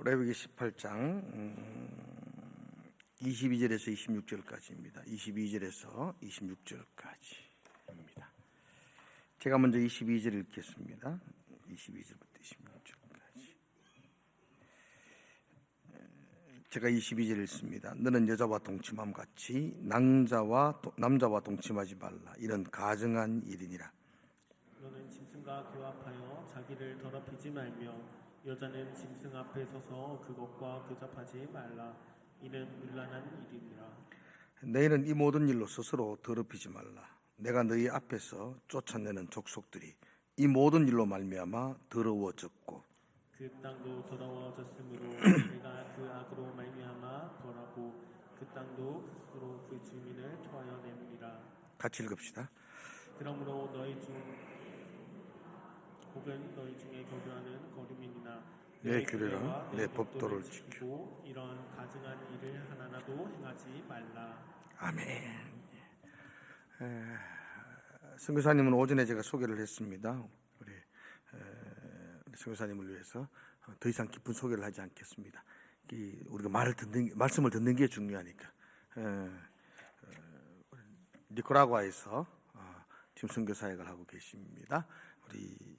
레위기 18장 22절에서 26절까지입니다. 22절에서 26절까지입니다. 제가 먼저 22절 읽겠습니다. 22절부터 26절까지. 제가 22절 읽습니다. 너는 여자와 동침함 같이 남자와 동침하지 말라. 이런 가증한 일이니라. 너는 짐승과 교합하여 자기를 더럽히지 말며 여자는 짐승 앞에 서서 그것과 교잡하지 말라. 이는 문란한 일이니라. 너희는 이 모든 일로 스스로 더럽히지 말라. 내가 너희 앞에서 쫓아내는 족속들이 이 모든 일로 말미암아 더러워졌고 그 땅도 더러워졌으므로 내가 그 악으로 말미암아 벌하고 그 땅도 스스로 그 주민을 토하여 내느니라. 같이 읽읍시다. 그러므로 너희 중 혹은 너희 중에 거주하는 거류민이나 내 규례와 내 법도를 지키고 이런 가증한 일을 하나라도 행하지 말라. 아멘. 선교사님은 오전에 제가 소개를 했습니다. 우리 선교사님을 위해서 더 이상 깊은 소개를 하지 않겠습니다. 우리가 말씀을 듣는 게 중요하니까. 니카라과에서 지금 선교 사역을 하고 계십니다. 우리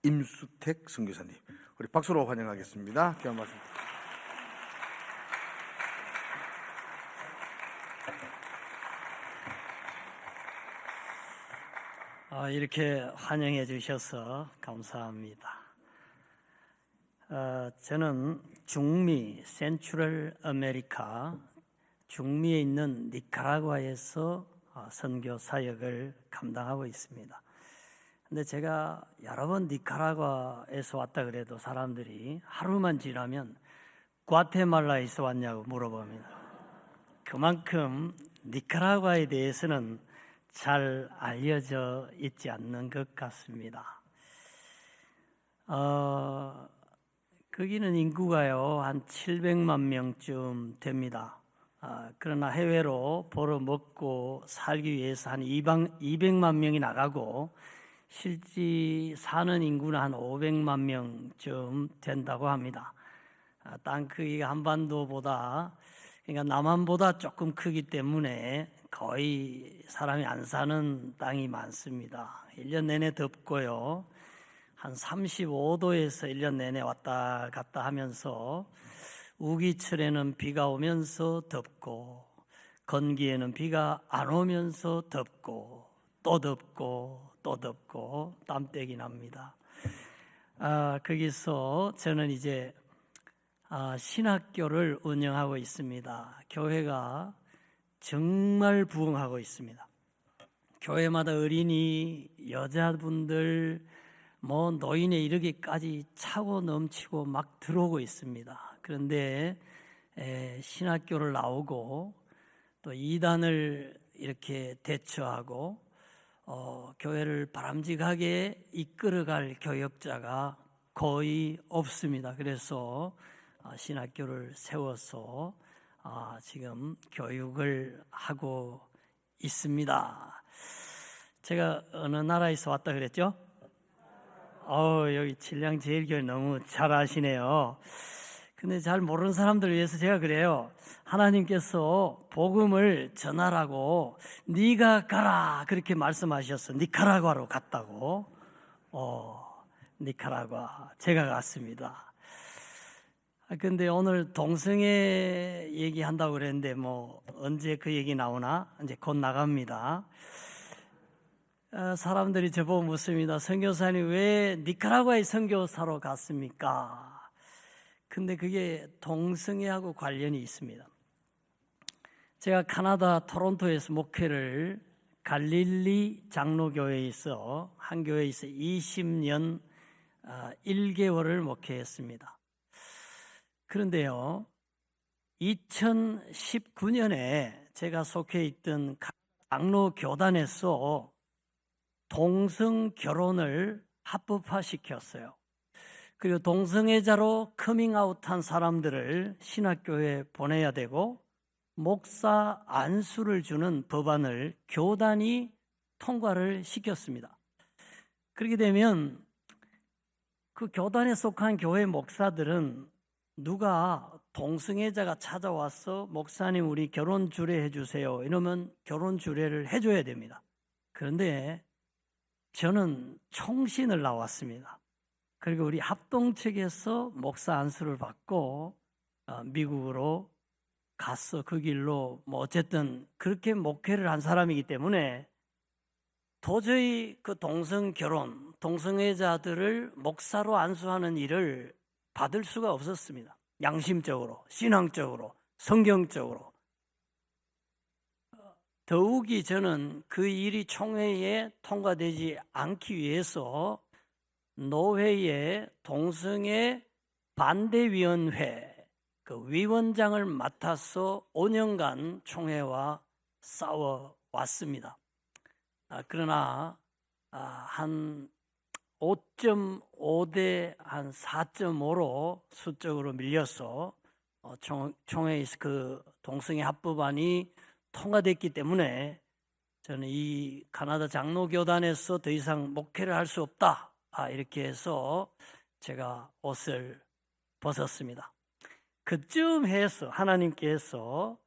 임수택 선교사님, 우리 박수로 환영하겠습니다. 귀한 말씀. 이렇게 환영해 주셔서 감사합니다. 저는 중미, 센트럴 아메리카, 중미에 있는 니카라과에서 선교 사역을 감당하고 있습니다. 근데 제가 여러 번 니카라과에서 왔다 그래도 사람들이 하루만 지나면 과테말라에서 왔냐고 물어봅니다. 그만큼 니카라과에 대해서는 잘 알려져 있지 않는 것 같습니다. 거기는 인구가요 한 700만 명쯤 됩니다. 그러나 해외로 벌어먹고 살기 위해서 한 200만 명이 나가고 실제 사는 인구는 한 500만 명쯤 된다고 합니다. 땅 크기가 한반도보다, 그러니까 남한보다 조금 크기 때문에 거의 사람이 안 사는 땅이 많습니다. 1년 내내 덥고요. 한 35도에서 1년 내내 왔다 갔다 하면서 우기철에는 비가 오면서 덥고 건기에는 비가 안 오면서 덥고 또 덥고 또 덥고 땀때기 납니다. 거기서 저는 이제 신학교를 운영하고 있습니다. 교회가 정말 부흥하고 있습니다. 교회마다 어린이, 여자분들, 노인에 이르기까지 차고 넘치고 막 들어오고 있습니다. 그런데 신학교를 나오고 또 이단을 이렇게 대처하고 교회를 바람직하게 이끌어갈 교역자가 거의 없습니다. 그래서 신학교를 세워서 지금 교육을 하고 있습니다. 제가 어느 나라에서 왔다 그랬죠? 여기 칠량 제일교회 너무 잘 아시네요. 근데 잘 모르는 사람들을 위해서 제가 그래요. 하나님께서 복음을 전하라고 네가 가라 그렇게 말씀하셨어. 니카라과로 갔다고. 니카라과 제가 갔습니다. 근데 오늘 동성애 얘기한다고 그랬는데 언제 그 얘기 나오나? 이제 곧 나갑니다. 사람들이 저보고 묻습니다. 선교사님 왜 니카라과에 선교사로 갔습니까? 근데 그게 동성애하고 관련이 있습니다. 제가 캐나다 토론토에서 목회를 갈릴리 장로교회에서 한 교회에서 20년 1개월을 목회했습니다. 그런데요, 2019년에 제가 속해 있던 장로교단에서 동성 결혼을 합법화시켰어요. 그리고 동성애자로 커밍아웃한 사람들을 신학교에 보내야 되고 목사 안수를 주는 법안을 교단이 통과를 시켰습니다. 그렇게 되면 그 교단에 속한 교회 목사들은 누가 동성애자가 찾아와서 목사님 우리 결혼 주례해 주세요 이러면 결혼 주례를 해줘야 됩니다. 그런데 저는 총신을 나왔습니다. 그리고 우리 합동 측에서 목사 안수를 받고 미국으로 갔어. 그 길로 뭐 어쨌든 그렇게 목회를 한 사람이기 때문에 도저히 그 동성 결혼, 동성애자들을 목사로 안수하는 일을 받을 수가 없었습니다. 양심적으로, 신앙적으로, 성경적으로. 더욱이 저는 그 일이 총회에 통과되지 않기 위해서 노회의 동성애 반대위원회 그 위원장을 맡아서 5년간 총회와 싸워왔습니다. 그러나 한 5.5대 한 4.5로 수적으로 밀려서 총회에서 그 동성애 합법안이 통과됐기 때문에 저는 이 가나다 장로교단에서 더 이상 목회를 할 수 없다 이렇게 해서 제가 옷을 벗었습니다. 그쯤 해서 하나님께서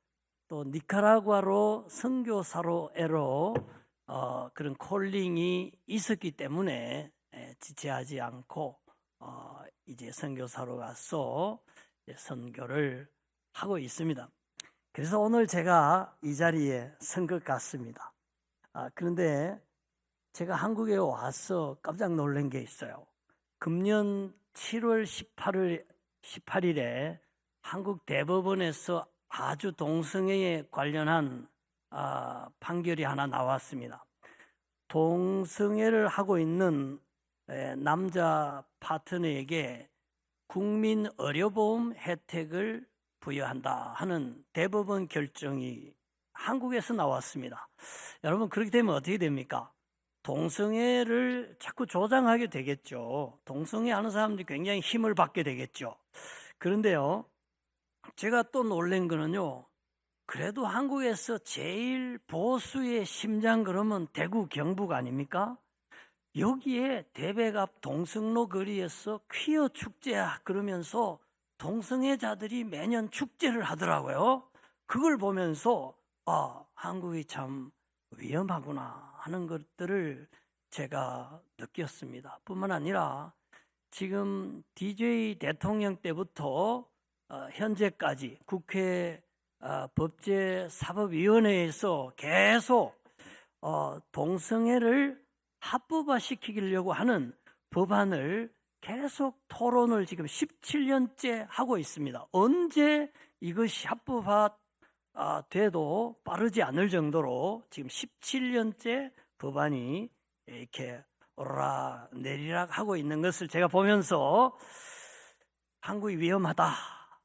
또 니카라과로 선교사로로 그런 콜링이 있었기 때문에 지체하지 않고 이제 선교사로 가서 선교를 하고 있습니다. 그래서 오늘 제가 이 자리에 선 것 같습니다. 그런데 제가 한국에 와서 깜짝 놀란 게 있어요. 금년 7월 18일에 한국 대법원에서 아주 동성애에 관련한 판결이 하나 나왔습니다. 동성애를 하고 있는 남자 파트너에게 국민 의료보험 혜택을 부여한다 하는 대법원 결정이 한국에서 나왔습니다. 여러분 그렇게 되면 어떻게 됩니까? 동성애를 자꾸 조장하게 되겠죠. 동성애 하는 사람들이 굉장히 힘을 받게 되겠죠. 그런데요, 제가 또 놀란 거는요, 그래도 한국에서 제일 보수의 심장 그러면 대구 경북 아닙니까? 여기에 대백 앞 동성로 거리에서 퀴어 축제 그러면서 동성애자들이 매년 축제를 하더라고요. 그걸 보면서 한국이 참 위험하구나 하는 것들을 제가 느꼈습니다. 뿐만 아니라 지금 DJ 대통령 때부터 현재까지 국회 법제사법위원회에서 계속 동성애를 합법화시키려고 하는 법안을 계속 토론을 지금 17년째 하고 있습니다. 언제 이것이 합법화 돼도 빠르지 않을 정도로 지금 17년째 법안이 이렇게 오르락내리락 하고 있는 것을 제가 보면서 한국이 위험하다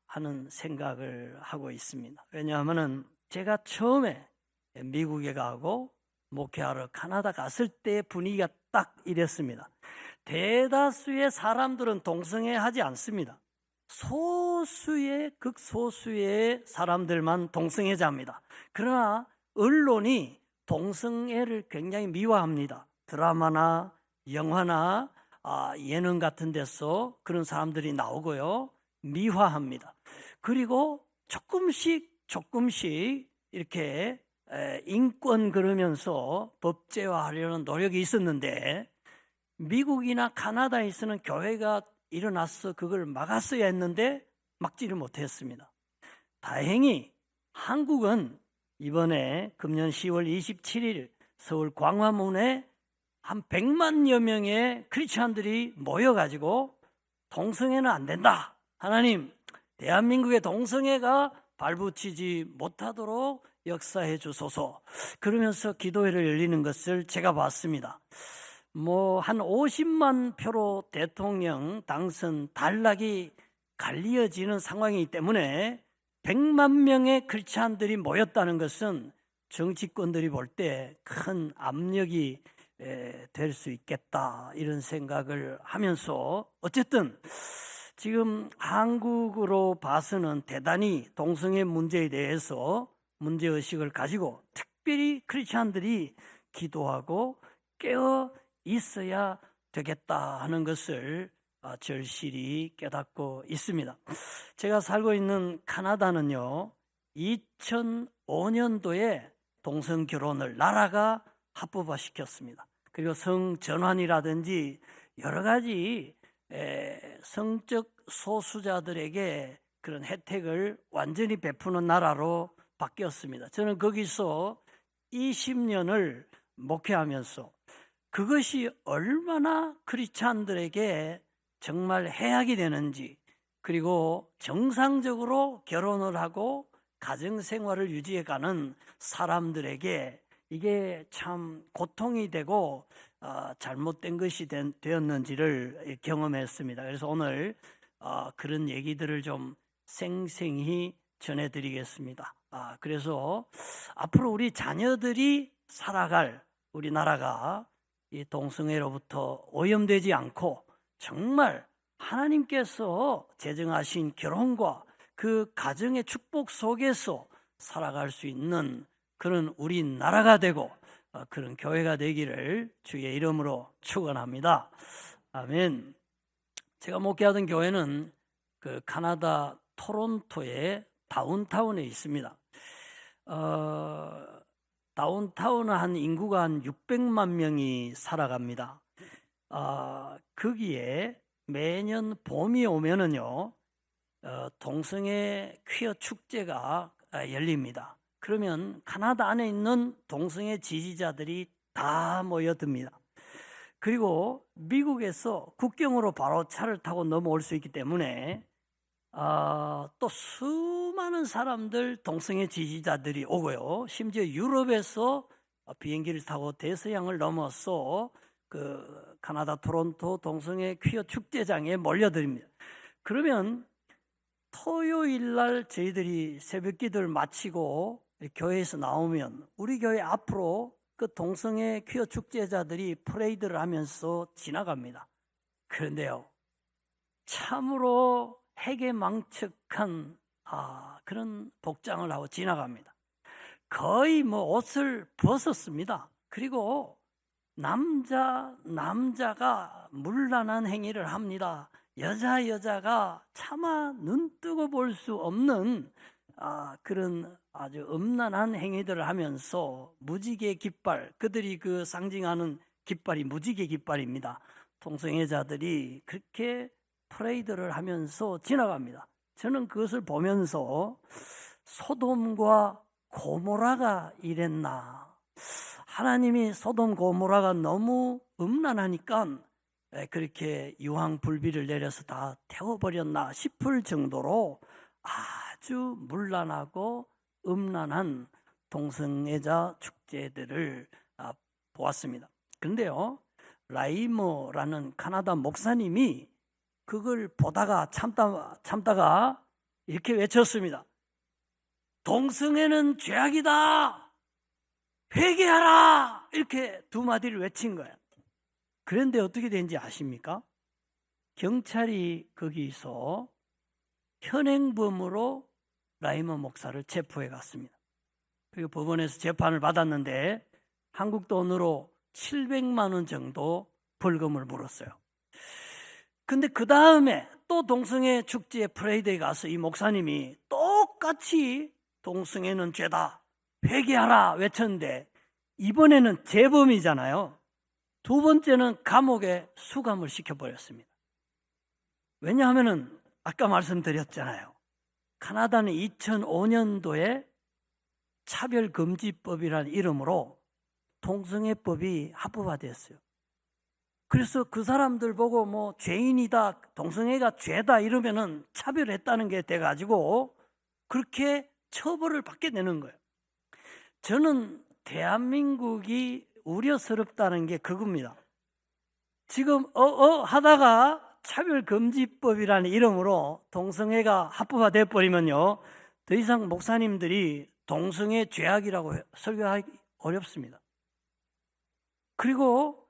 하는 생각을 하고 있습니다. 왜냐하면 제가 처음에 미국에 가고 목회하러 카나다 갔을 때 분위기가 딱 이랬습니다. 대다수의 사람들은 동성애 하지 않습니다. 소수의 극소수의 사람들만 동성애자입니다. 그러나 언론이 동성애를 굉장히 미화합니다. 드라마나 영화나 예능 같은 데서 그런 사람들이 나오고요. 미화합니다. 그리고 조금씩 이렇게 인권 그러면서 법제화하려는 노력이 있었는데 미국이나 카나다에서는 교회가 일어나서 그걸 막았어야 했는데 막지를 못했습니다. 다행히 한국은 이번에 금년 10월 27일 서울 광화문에 한 100만여 명의 크리스찬들이 모여가지고 동성애는 안 된다. 하나님, 대한민국의 동성애가 발붙이지 못하도록 역사해 주소서. 그러면서 기도회를 열리는 것을 제가 봤습니다. 한 50만 표로 대통령 당선 단락이 갈리어지는 상황이기 때문에 100만 명의 크리스찬들이 모였다는 것은 정치권들이 볼 때 큰 압력이 될 수 있겠다 이런 생각을 하면서 어쨌든 지금 한국으로 봐서는 대단히 동성애 문제에 대해서 문제의식을 가지고 특별히 크리스찬들이 기도하고 깨어 있어야 되겠다 하는 것을 절실히 깨닫고 있습니다. 제가 살고 있는 카나다는요, 2005년도에 동성 결혼을 나라가 합법화시켰습니다. 그리고 성전환이라든지 여러 가지 성적 소수자들에게 그런 혜택을 완전히 베푸는 나라로 바뀌었습니다. 저는 거기서 20년을 목회하면서 그것이 얼마나 크리스찬들에게 정말 해악이 되는지, 그리고 정상적으로 결혼을 하고 가정생활을 유지해가는 사람들에게 이게 참 고통이 되고 잘못된 것이 되었는지를 경험했습니다. 그래서 오늘 그런 얘기들을 좀 생생히 전해드리겠습니다. 그래서 앞으로 우리 자녀들이 살아갈 우리나라가 이 동성애로부터 오염되지 않고 정말 하나님께서 제정하신 결혼과 그 가정의 축복 속에서 살아갈 수 있는 그런 우리나라가 되고 그런 교회가 되기를 주의 이름으로 축원합니다. 아멘. 제가 목회하던 교회는 그 카나다 토론토의 다운타운에 있습니다. 다운타운은 한 인구가 한 600만 명이 살아갑니다. 거기에 매년 봄이 오면은요, 동성애 퀴어 축제가 열립니다. 그러면 카나다 안에 있는 동성애 지지자들이 다 모여듭니다. 그리고 미국에서 국경으로 바로 차를 타고 넘어올 수 있기 때문에 또 수많은 사람들 동성애 지지자들이 오고요. 심지어 유럽에서 비행기를 타고 대서양을 넘어서 그 카나다 토론토 동성애 퀴어 축제장에 몰려듭니다. 그러면 토요일 날 저희들이 새벽 기도를 마치고 교회에서 나오면 우리 교회 앞으로 그 동성애 퀴어 축제자들이 퍼레이드를 하면서 지나갑니다. 그런데요, 참으로 해괴망측한 그런 복장을 하고 지나갑니다. 거의 뭐 옷을 벗었습니다. 그리고 남자가 문란한 행위를 합니다. 여자가 차마 눈 뜨고 볼 수 없는 그런 아주 음란한 행위들을 하면서 무지개 깃발, 그들이 그 상징하는 깃발이 무지개 깃발입니다. 동성애자들이 그렇게 퍼레이드를 하면서 지나갑니다. 저는 그것을 보면서 소돔과 고모라가 이랬나, 하나님이 소돔 고모라가 너무 음란하니까 그렇게 유황불비를 내려서 다 태워버렸나 싶을 정도로 아주 문란하고 음란한 동성애자 축제들을 보았습니다. 그런데요, 라이머라는 카나다 목사님이 그걸 보다가 참다가 이렇게 외쳤습니다. 동성애는 죄악이다, 회개하라, 이렇게 두 마디를 외친 거예요. 그런데 어떻게 된지 아십니까? 경찰이 거기서 현행범으로 라이머 목사를 체포해 갔습니다. 그리고 법원에서 재판을 받았는데 한국 돈으로 700만 원 정도 벌금을 물었어요. 근데 그 다음에 또 동성애 축제에 프레이드에 가서 이 목사님이 똑같이 동성애는 죄다, 회개하라 외쳤는데 이번에는 재범이잖아요. 두 번째는 감옥에 수감을 시켜버렸습니다. 왜냐하면은 아까 말씀드렸잖아요. 카나다는 2005년도에 차별금지법이라는 이름으로 동성애법이 합법화됐어요. 그래서 그 사람들 보고 뭐 죄인이다, 동성애가 죄다 이러면은 차별했다는 게 돼가지고 그렇게 처벌을 받게 되는 거예요. 저는 대한민국이 우려스럽다는 게 그겁니다. 지금 하다가 차별금지법이라는 이름으로 동성애가 합법화돼 버리면요, 더 이상 목사님들이 동성애 죄악이라고 설교하기 어렵습니다. 그리고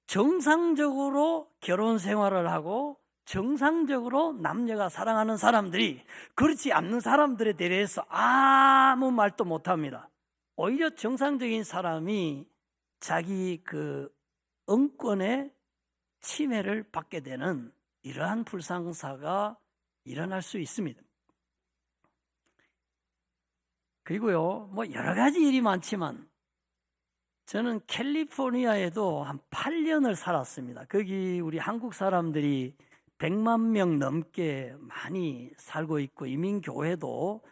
정상적으로 결혼 생활을 하고 정상적으로 남녀가 사랑하는 사람들이 그렇지 않는 사람들에 대해서 아무 말도 못합니다. 오히려 정상적인 사람이 자기 그 응권의 침해를 받게 되는 이러한 불상사가 일어날 수 있습니다. 그리고요, 뭐 여러 가지 일이 많지만 저는 캘리포니아에도 한 8년을 살았습니다. 거기 우리 한국 사람들이 100만 명 넘게 많이 살고 있고 이민교회도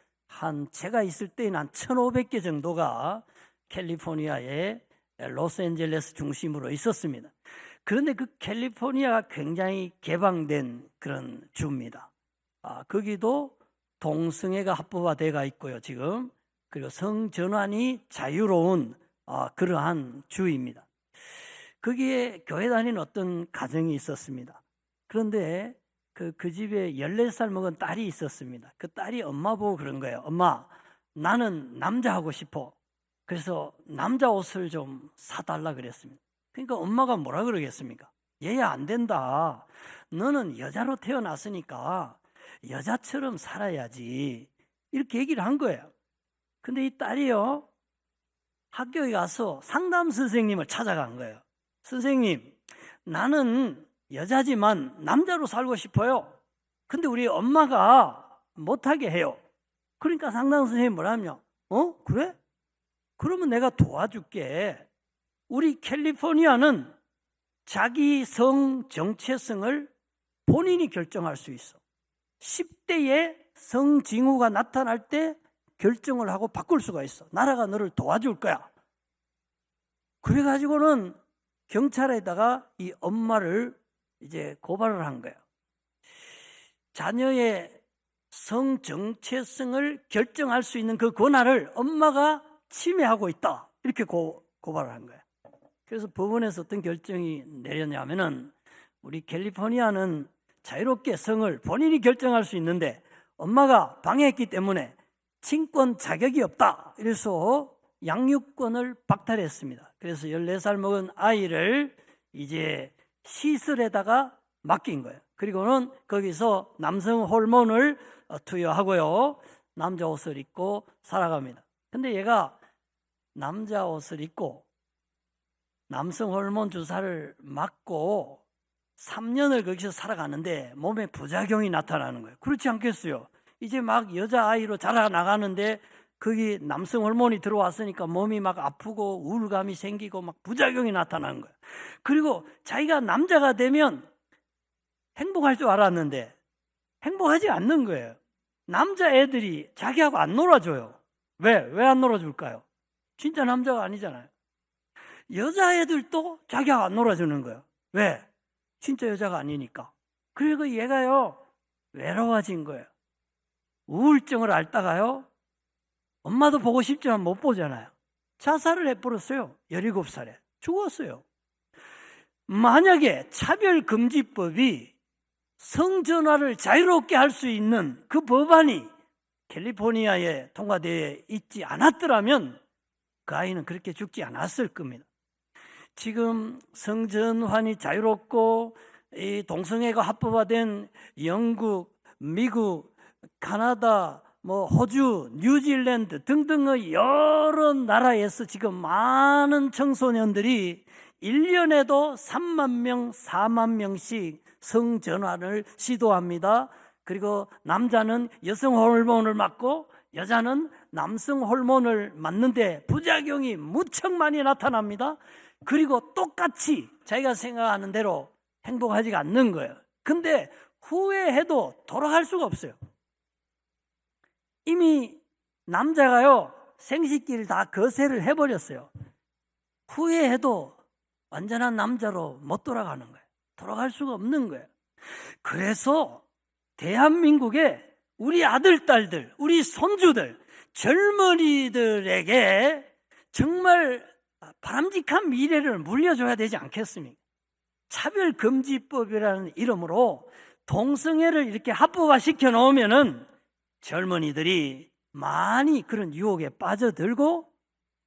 제가 있을 때는 한 1,500개 정도가 캘리포니아의 로스앤젤레스 중심으로 있었습니다. 그런데 그 캘리포니아가 굉장히 개방된 그런 주입니다. 거기도 동성애가 합법화되어 있고요, 지금. 그리고 성전환이 자유로운 그러한 주입니다. 거기에 교회 다니는 어떤 가정이 있었습니다. 그런데 그 집에 14살 먹은 딸이 있었습니다. 그 딸이 엄마 보고 그런 거예요. 엄마, 나는 남자 하고 싶어. 그래서 남자 옷을 좀 사달라 그랬습니다. 그러니까 엄마가 뭐라 그러겠습니까? 얘야, 안 된다. 너는 여자로 태어났으니까 여자처럼 살아야지. 이렇게 얘기를 한 거예요. 근데 이 딸이요, 학교에 가서 상담 선생님을 찾아간 거예요. 선생님, 나는 여자지만 남자로 살고 싶어요. 근데 우리 엄마가 못하게 해요. 그러니까 상담 선생님이 뭐라며? 그래? 그러면 내가 도와줄게. 우리 캘리포니아는 자기 성 정체성을 본인이 결정할 수 있어. 10대에 성징후가 나타날 때 결정을 하고 바꿀 수가 있어. 나라가 너를 도와줄 거야. 그래가지고는 경찰에다가 이 엄마를 이제 고발을 한 거예요. 자녀의 성 정체성을 결정할 수 있는 그 권한을 엄마가 침해하고 있다. 이렇게 고발을 한 거예요. 그래서 법원에서 어떤 결정이 내렸냐면은 우리 캘리포니아는 자유롭게 성을 본인이 결정할 수 있는데 엄마가 방해했기 때문에 친권 자격이 없다. 이래서 양육권을 박탈했습니다. 그래서 14살 먹은 아이를 이제 시설에다가 맡긴 거예요. 그리고는 거기서 남성 호르몬을 투여하고요, 남자 옷을 입고 살아갑니다. 근데 얘가 남자 옷을 입고 남성 호르몬 주사를 맞고 3년을 거기서 살아가는데 몸에 부작용이 나타나는 거예요. 그렇지 않겠어요? 이제 막 여자아이로 자라나가는데 거기 남성 호르몬이 들어왔으니까 몸이 막 아프고 우울감이 생기고 막 부작용이 나타나는 거예요. 그리고 자기가 남자가 되면 행복할 줄 알았는데 행복하지 않는 거예요. 남자애들이 자기하고 안 놀아줘요. 왜 안 놀아줄까요? 진짜 남자가 아니잖아요. 여자애들도 자기하고 안 놀아주는 거예요. 왜? 진짜 여자가 아니니까. 그리고 얘가요, 외로워진 거예요. 우울증을 앓다가요, 엄마도 보고 싶지만 못 보잖아요. 자살을 해버렸어요. 17살에. 죽었어요. 만약에 차별금지법이 성전환을 자유롭게 할 수 있는 그 법안이 캘리포니아에 통과되어 있지 않았더라면 그 아이는 그렇게 죽지 않았을 겁니다. 지금 성전환이 자유롭고 이 동성애가 합법화된 영국, 미국, 카나다, 호주, 뉴질랜드 등등의 여러 나라에서 지금 많은 청소년들이 1년에도 3만 명, 4만 명씩 성전환을 시도합니다. 그리고 남자는 여성 호르몬을 맞고 여자는 남성 호르몬을 맞는데 부작용이 무척 많이 나타납니다. 그리고 똑같이 자기가 생각하는 대로 행복하지 않는 거예요. 근데 후회해도 돌아갈 수가 없어요. 이미 남자가요, 생식기를 다 거세를 해버렸어요. 후회해도 완전한 남자로 못 돌아가는 거예요. 돌아갈 수가 없는 거예요. 그래서 대한민국의 우리 아들, 딸들, 우리 손주들, 젊은이들에게 정말 바람직한 미래를 물려줘야 되지 않겠습니까? 차별금지법이라는 이름으로 동성애를 이렇게 합법화시켜 놓으면은 젊은이들이 많이 그런 유혹에 빠져들고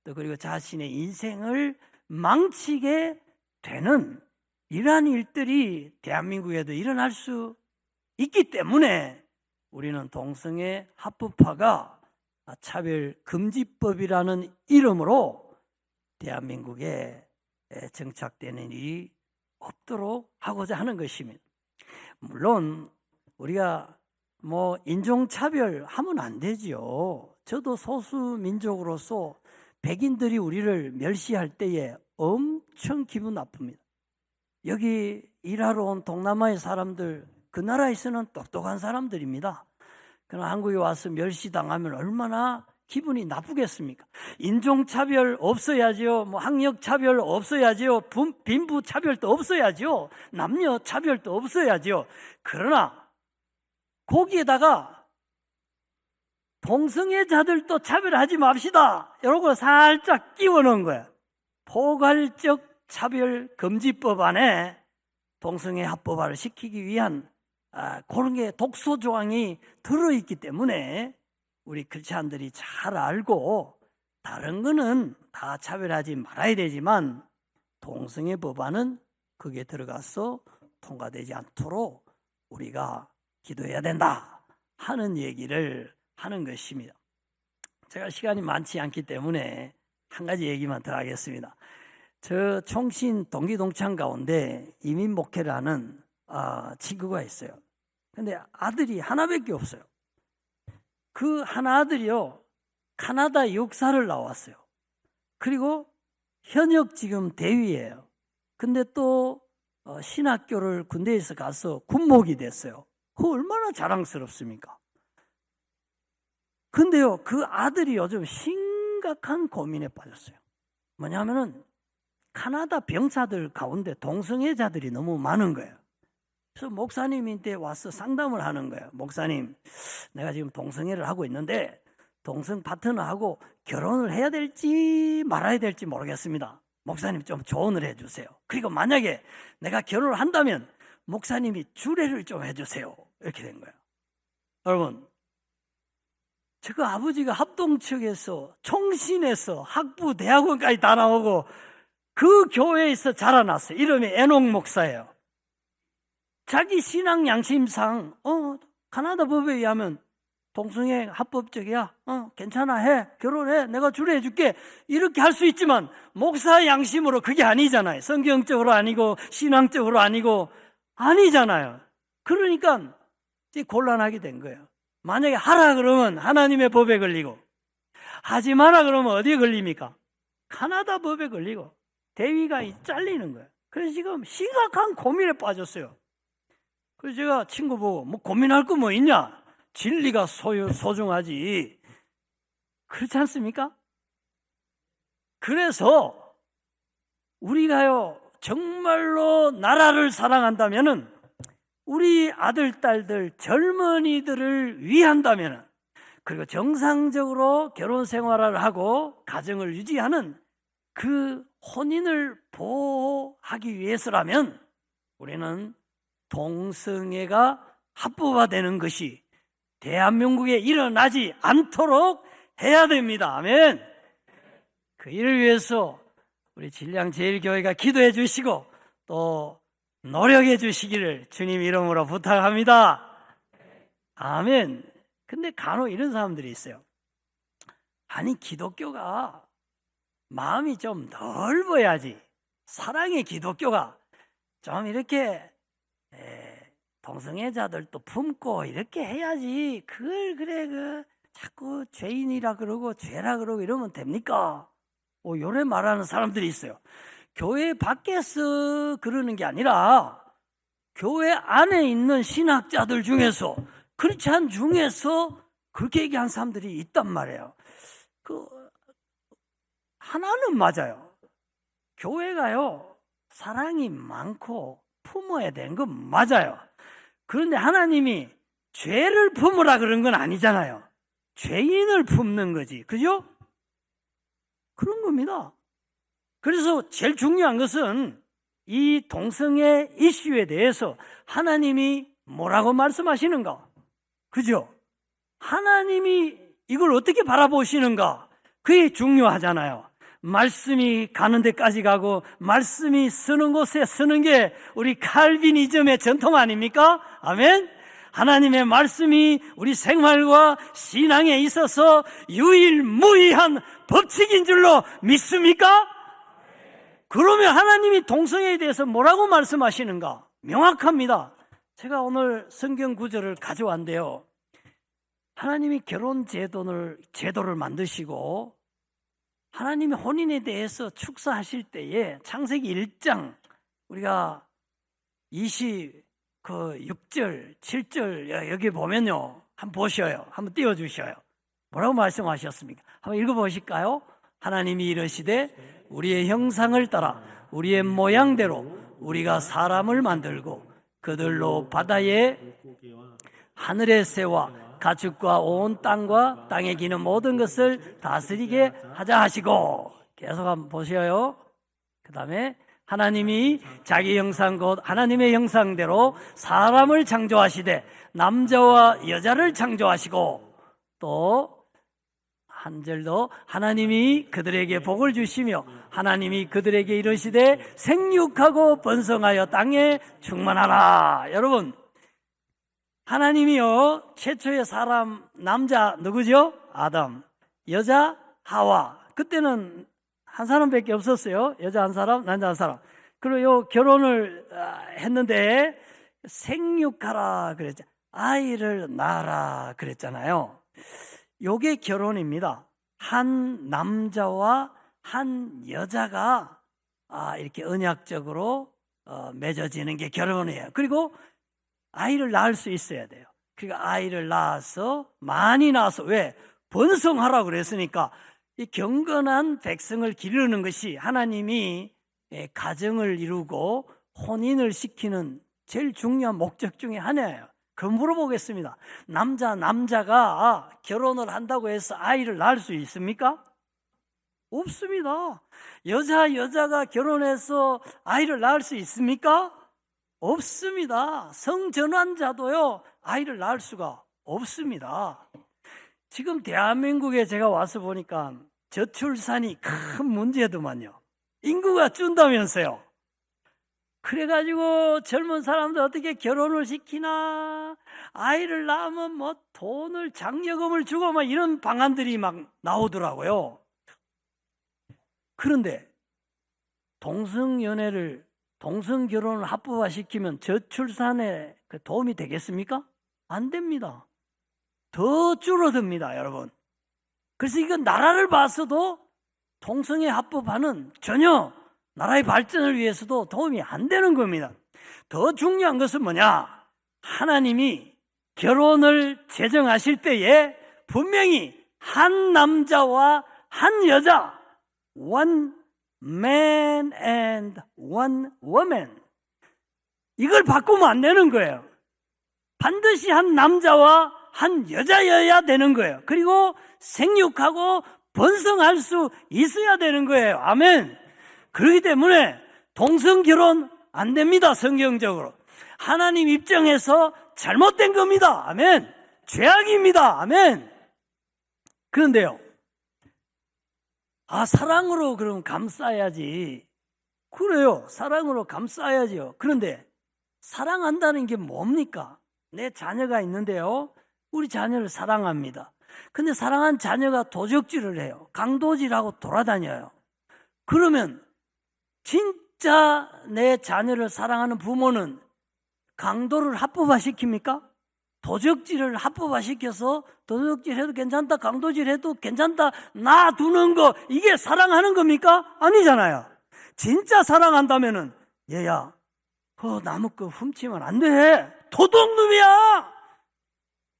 또 그리고 자신의 인생을 망치게 되는 이러한 일들이 대한민국에도 일어날 수 있기 때문에 우리는 동성애 합법화가 차별금지법이라는 이름으로 대한민국에 정착되는 일이 없도록 하고자 하는 것입니다. 물론 우리가 뭐 인종차별 하면 안 되지요. 저도 소수민족으로서 백인들이 우리를 멸시할 때에 엄청 기분 나쁩니다. 여기 일하러 온 동남아의 사람들, 그 나라에서는 똑똑한 사람들입니다. 그러나 한국에 와서 멸시당하면 얼마나 기분이 나쁘겠습니까? 인종차별 없어야죠. 뭐 학력차별 없어야죠. 빈부차별도 없어야죠. 남녀차별도 없어야죠. 그러나 거기에다가 동성애자들도 차별하지 맙시다. 이런 거 살짝 끼워 넣은 거예요. 포괄적 차별금지법 안에 동성애 합법화를 시키기 위한 그런 게 독소 조항이 들어있기 때문에 우리 크리스찬들이 잘 알고 다른 거는 다 차별하지 말아야 되지만 동성애 법안은 그게 들어가서 통과되지 않도록 우리가 기도해야 된다 하는 얘기를 하는 것입니다. 제가 시간이 많지 않기 때문에 한 가지 얘기만 더 하겠습니다. 저 총신 동기동창 가운데 이민 목회를 하는 친구가 있어요. 근데 아들이 하나밖에 없어요. 그 하나 아들이요, 카나다 육사를 나왔어요. 그리고 현역 지금 대위예요. 근데 또 신학교를 군대에서 가서 군목이 됐어요. 그거 얼마나 자랑스럽습니까? 근데요, 그 아들이 요즘 심각한 고민에 빠졌어요. 뭐냐면은 카나다 병사들 가운데 동성애자들이 너무 많은 거예요. 그래서 목사님한테 와서 상담을 하는 거예요. 목사님, 내가 지금 동성애를 하고 있는데 동성 파트너하고 결혼을 해야 될지 말아야 될지 모르겠습니다. 목사님 좀 조언을 해주세요. 그리고 만약에 내가 결혼을 한다면 목사님이 주례를 좀 해주세요. 이렇게 된 거예요. 여러분, 저 아버지가 합동측에서 총신에서 학부 대학원까지 다 나오고 그 교회에서 자라났어요. 이름이 에녹 목사예요. 자기 신앙 양심상 카나다 법에 의하면 동성애 합법적이야. 괜찮아, 해. 결혼해. 내가 주례해 줄게. 이렇게 할 수 있지만 목사 양심으로 그게 아니잖아요. 성경적으로 아니고 신앙적으로 아니잖아요. 그러니까 이제 곤란하게 된 거예요. 만약에 하라 그러면 하나님의 법에 걸리고 하지 마라 그러면 어디에 걸립니까? 카나다 법에 걸리고 대위가 잘리는 거예요. 그래서 지금 심각한 고민에 빠졌어요. 그래서 제가 친구 보고 뭐 고민할 거 뭐 있냐? 진리가 소중하지. 그렇지 않습니까? 그래서 우리가요 정말로 나라를 사랑한다면은 우리 아들, 딸들, 젊은이들을 위한다면은 그리고 정상적으로 결혼 생활을 하고 가정을 유지하는 그 혼인을 보호하기 위해서라면 우리는 동성애가 합법화되는 것이 대한민국에 일어나지 않도록 해야 됩니다. 아멘. 그 일을 위해서 우리 진량제일교회가 기도해 주시고 또 노력해 주시기를 주님 이름으로 부탁합니다. 아멘. 근데 간혹 이런 사람들이 있어요. 아니, 기독교가 마음이 좀 넓어야지. 사랑의 기독교가 좀 이렇게 동성애자들도 품고 이렇게 해야지. 그걸 그래 자꾸 죄인이라 그러고 죄라 그러고 이러면 됩니까? 요래 말하는 사람들이 있어요. 교회 밖에서 그러는 게 아니라 교회 안에 있는 신학자들 중에서 크리스찬 중에서 그렇게 얘기한 사람들이 있단 말이에요. 하나는 맞아요. 교회가요 사랑이 많고 품어야 되는 건 맞아요. 그런데 하나님이 죄를 품으라 그런 건 아니잖아요. 죄인을 품는 거지. 그죠? 그런 겁니다. 그래서 제일 중요한 것은 이 동성애 이슈에 대해서 하나님이 뭐라고 말씀하시는가? 그죠? 하나님이 이걸 어떻게 바라보시는가? 그게 중요하잖아요. 말씀이 가는 데까지 가고 말씀이 쓰는 곳에 쓰는 게 우리 칼빈이즘의 전통 아닙니까? 아멘? 하나님의 말씀이 우리 생활과 신앙에 있어서 유일무이한 법칙인 줄로 믿습니까? 그러면 하나님이 동성애에 대해서 뭐라고 말씀하시는가? 명확합니다. 제가 오늘 성경 구절을 가져왔는데요. 하나님이 결혼 제도를 만드시고 하나님이 혼인에 대해서 축사하실 때에 창세기 1장 우리가 6절, 7절 여기 보면요. 한번 보셔요. 한번 띄워주셔요. 뭐라고 말씀하셨습니까? 한번 읽어보실까요? 하나님이 이르시되 우리의 형상을 따라 우리의 모양대로 우리가 사람을 만들고 그들로 바다의 물고기와 하늘의 새와 가축과 온 땅과 땅에 기는 모든 것을 다스리게 하자 하시고 계속 한번 보셔요. 그 다음에 하나님이 자기 형상 곧 하나님의 형상대로 사람을 창조하시되 남자와 여자를 창조하시고 또 한 절 더 하나님이 그들에게 복을 주시며 하나님이 그들에게 이르시되 생육하고 번성하여 땅에 충만하라. 여러분 하나님이요 최초의 사람 남자 누구죠? 아담, 여자 하와. 그때는 한 사람밖에 없었어요. 여자 한 사람, 남자 한 사람. 그리고 요 결혼을 했는데 생육하라 그랬죠. 아이를 낳아라 그랬잖아요. 요게 결혼입니다. 한 남자와 한 여자가 이렇게 언약적으로 맺어지는 게 결혼이에요. 그리고 아이를 낳을 수 있어야 돼요. 그러니까 아이를 낳아서 많이 낳아서 왜? 번성하라고 그랬으니까 이 경건한 백성을 기르는 것이 하나님이 가정을 이루고 혼인을 시키는 제일 중요한 목적 중에 하나예요. 그럼 물어보겠습니다. 남자가 결혼을 한다고 해서 아이를 낳을 수 있습니까? 없습니다. 여자가 결혼해서 아이를 낳을 수 있습니까? 없습니다. 성전환자도요 아이를 낳을 수가 없습니다. 지금 대한민국에 제가 와서 보니까 저출산이 큰 문제더만요. 인구가 준다면서요. 그래가지고 젊은 사람들 어떻게 결혼을 시키나, 아이를 낳으면 뭐 돈을 장려금을 주고 막 이런 방안들이 막 나오더라고요. 그런데 동성결혼을 합법화시키면 저출산에 도움이 되겠습니까? 안 됩니다. 더 줄어듭니다, 여러분. 그래서 이건 나라를 봐서도 동성애 합법화는 전혀 나라의 발전을 위해서도 도움이 안 되는 겁니다. 더 중요한 것은 뭐냐? 하나님이 결혼을 제정하실 때에 분명히 한 남자와 한 여자, one man and one woman, 이걸 바꾸면 안 되는 거예요. 반드시 한 남자와 한 여자여야 되는 거예요. 그리고 생육하고 번성할 수 있어야 되는 거예요. 아멘. 그렇기 때문에 동성결혼 안 됩니다. 성경적으로 하나님 입장에서 잘못된 겁니다. 아멘. 죄악입니다. 아멘. 그런데요, 사랑으로 그럼 감싸야지. 그래요, 사랑으로 감싸야죠. 그런데 사랑한다는 게 뭡니까? 내 자녀가 있는데요, 우리 자녀를 사랑합니다. 근데 사랑한 자녀가 도적질을 해요. 강도질하고 돌아다녀요. 그러면 진짜 내 자녀를 사랑하는 부모는 강도를 합법화시킵니까? 도적질을 합법화시켜서 도적질해도 괜찮다, 강도질해도 괜찮다 놔두는 거, 이게 사랑하는 겁니까? 아니잖아요. 진짜 사랑한다면은 얘야, 남의 거 훔치면 안 돼. 도둑놈이야.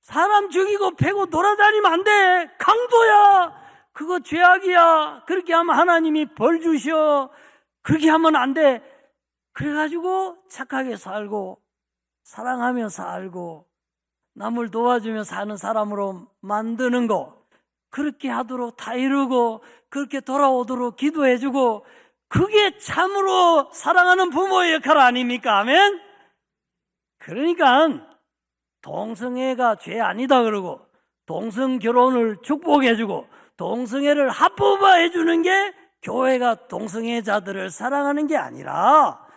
사람 죽이고 패고 돌아다니면 안 돼. 강도야. 그거 죄악이야. 그렇게 하면 하나님이 벌 주셔. 그렇게 하면 안 돼. 그래가지고 착하게 살고 사랑하며 살고 남을 도와주며 사는 사람으로 만드는 거, 그렇게 하도록 다 이루고 그렇게 돌아오도록 기도해주고, 그게 참으로 사랑하는 부모의 역할 아닙니까? 아멘? 그러니까 동성애가 죄 아니다 그러고 동성결혼을 축복해주고 동성애를 합법화해주는 게 교회가 동성애자들을 사랑하는 게 아니라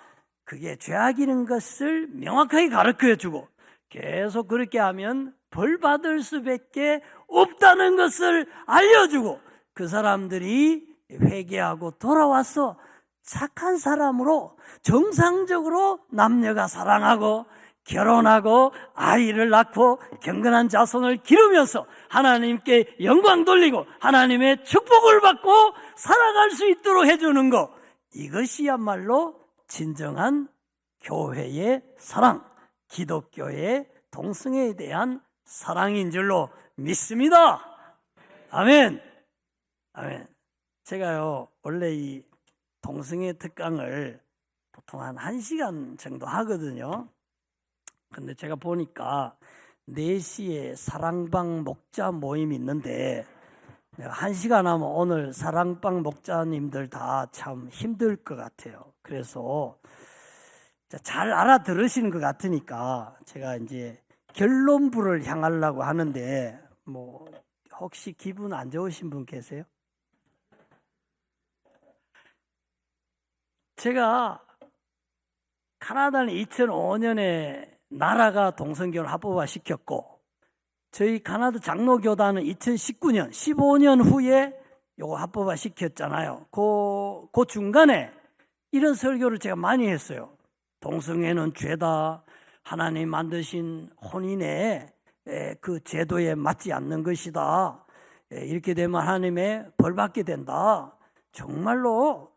그게 죄악이라는 것을 명확하게 가르쳐주고, 계속 그렇게 하면 벌 받을 수밖에 없다는 것을 알려주고, 그 사람들이 회개하고 돌아와서 착한 사람으로 정상적으로 남녀가 사랑하고 결혼하고 아이를 낳고 경건한 자손을 기르면서 하나님께 영광 돌리고 하나님의 축복을 받고 살아갈 수 있도록 해주는 것, 이것이야말로 진정한 교회의 사랑, 기독교의 동성애에 대한 사랑인 줄로 믿습니다. 아멘. 아멘. 제가요, 원래 이 동성애 특강을 보통 한 1시간 정도 하거든요. 근데 제가 보니까 4시에 사랑방 목자 모임이 있는데 내가 1시간 하면 오늘 사랑방 목자님들 다 참 힘들 것 같아요. 그래서 잘 알아들으시는 것 같으니까 제가 이제 결론부를 향하려고 하는데, 뭐 혹시 기분 안 좋으신 분 계세요? 제가 카나다는 2005년에 나라가 동성결혼 합법화 시켰고, 저희 카나다 장로교단은 2019년 15년 후에 요거 합법화 시켰잖아요. 그 중간에 이런 설교를 제가 많이 했어요. 동성애는 죄다, 하나님 만드신 혼인의 그 제도에 맞지 않는 것이다, 이렇게 되면 하나님의 벌 받게 된다. 정말로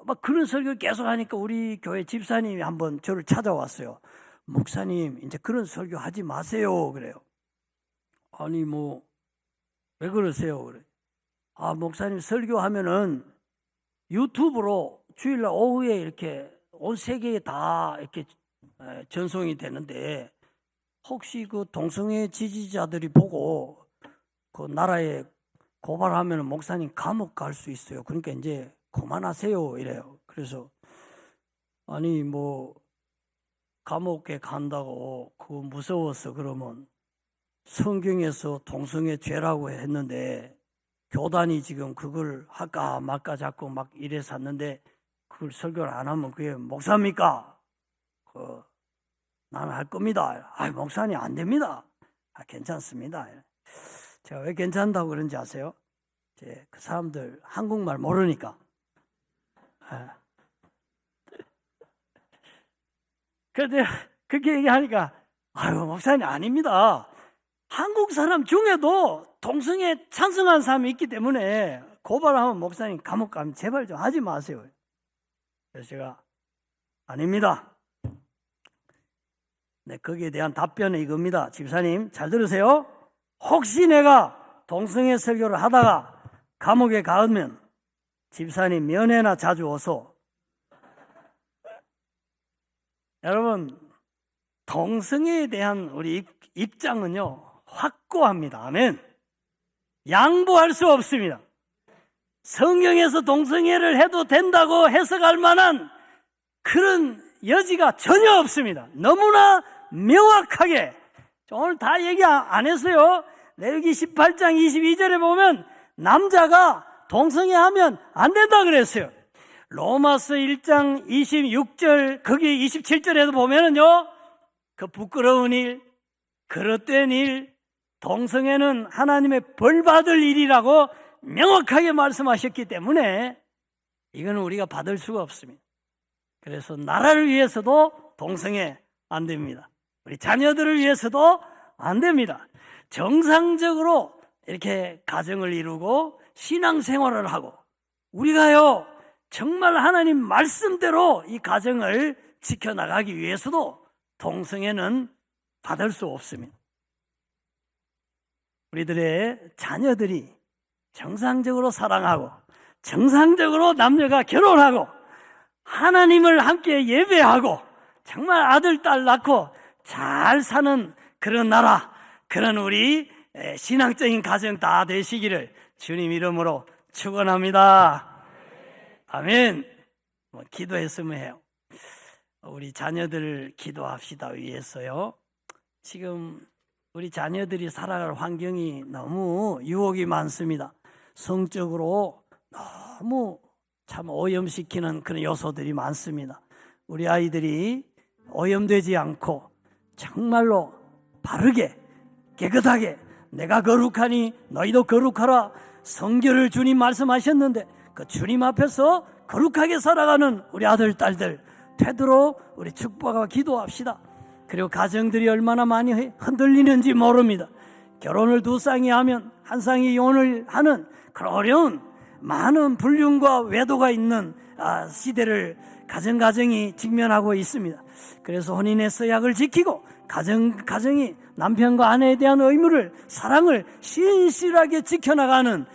막 그런 설교 계속 하니까 우리 교회 집사님이 한번 저를 찾아왔어요. 목사님, 이제 그런 설교 하지 마세요. 그래요. 아니 뭐 왜 그러세요? 그래. 아, 목사님 설교하면은 유튜브로 주일날 오후에 이렇게 온 세계에 다 이렇게 전송이 되는데, 혹시 그 동성애 지지자들이 보고 그 나라에 고발하면 목사님 감옥 갈 수 있어요. 그러니까 이제 그만하세요. 이래요. 그래서 아니 뭐 감옥에 간다고 그거 무서워서 그러면 성경에서 동성애 죄라고 했는데 교단이 지금 그걸 할까 말까 자꾸 막 이래서 샀는데 그걸 설교를 안 하면 그게 목사입니까? 나는 할 겁니다. 아, 목사님 안 됩니다. 아, 괜찮습니다. 제가 왜 괜찮다고 그런지 아세요? 그 사람들 한국말 모르니까. 그런데 그렇게 얘기하니까 아유, 목사님 아닙니다. 한국 사람 중에도 동성애 찬성한 사람이 있기 때문에 고발하면 목사님 감옥 가면 제발 좀 하지 마세요. 그래서 제가 아닙니다. 네, 거기에 대한 답변은 이겁니다. 집사님 잘 들으세요. 혹시 내가 동성애 설교를 하다가 감옥에 가면 집사님 면회나 자주 오소. 여러분, 동성애에 대한 우리 입장은요 확고합니다. 아멘. 양보할 수 없습니다. 성경에서 동성애를 해도 된다고 해석할 만한 그런 여지가 전혀 없습니다. 너무나 명확하게, 오늘 다 얘기 안 했어요. 레위기 18장 22절에 보면 남자가 동성애하면 안 된다 그랬어요. 로마서 1장 26절 거기 27절에도 보면은요, 그 부끄러운 일, 그릇된 일, 동성애는 하나님의 벌 받을 일이라고 명확하게 말씀하셨기 때문에 이거는 우리가 받을 수가 없습니다. 그래서 나라를 위해서도 동성애 안 됩니다. 우리 자녀들을 위해서도 안 됩니다. 정상적으로 이렇게 가정을 이루고 신앙생활을 하고 우리가요 정말 하나님 말씀대로 이 가정을 지켜나가기 위해서도 동성애는 받을 수 없습니다. 우리들의 자녀들이 정상적으로 사랑하고 정상적으로 남녀가 결혼하고 하나님을 함께 예배하고 정말 아들, 딸 낳고 잘 사는 그런 나라, 그런 우리 신앙적인 가정 다 되시기를 주님 이름으로 축원합니다. 아멘. 기도했으면 해요. 우리 자녀들 기도합시다 위해서요. 지금 우리 자녀들이 살아갈 환경이 너무 유혹이 많습니다. 성적으로 너무 참 오염시키는 그런 요소들이 많습니다. 우리 아이들이 오염되지 않고 정말로 바르게 깨끗하게 내가 거룩하니 너희도 거룩하라, 성결을 주님 말씀하셨는데 그 주님 앞에서 거룩하게 살아가는 우리 아들, 딸들 되도록 우리 축복하고 기도합시다. 그리고 가정들이 얼마나 많이 흔들리는지 모릅니다. 결혼을 두 쌍이 하면 한 쌍이 이혼을 하는 그런 어려운 많은 불륜과 외도가 있는 시대를 가정이 직면하고 있습니다. 그래서 혼인의 서약을 지키고 가정이 남편과 아내에 대한 의무를, 사랑을 신실하게 지켜나가는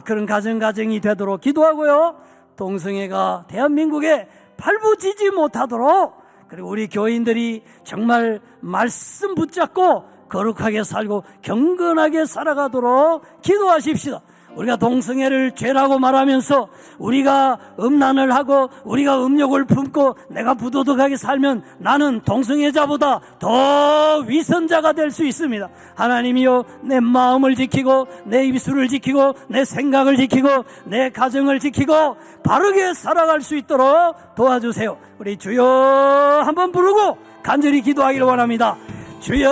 그런 가정이 되도록 기도하고요. 동성애가 대한민국에 발부지지 못하도록, 그리고 우리 교인들이 정말 말씀 붙잡고 거룩하게 살고 경건하게 살아가도록 기도하십시다. 우리가 동성애를 죄라고 말하면서 우리가 음란을 하고 우리가 음욕을 품고 내가 부도덕하게 살면 나는 동성애자보다 더 위선자가 될 수 있습니다. 하나님이여, 내 마음을 지키고 내 입술을 지키고 내 생각을 지키고 내 가정을 지키고 바르게 살아갈 수 있도록 도와주세요. 우리 주여 한번 부르고 간절히 기도하기를 원합니다. 주여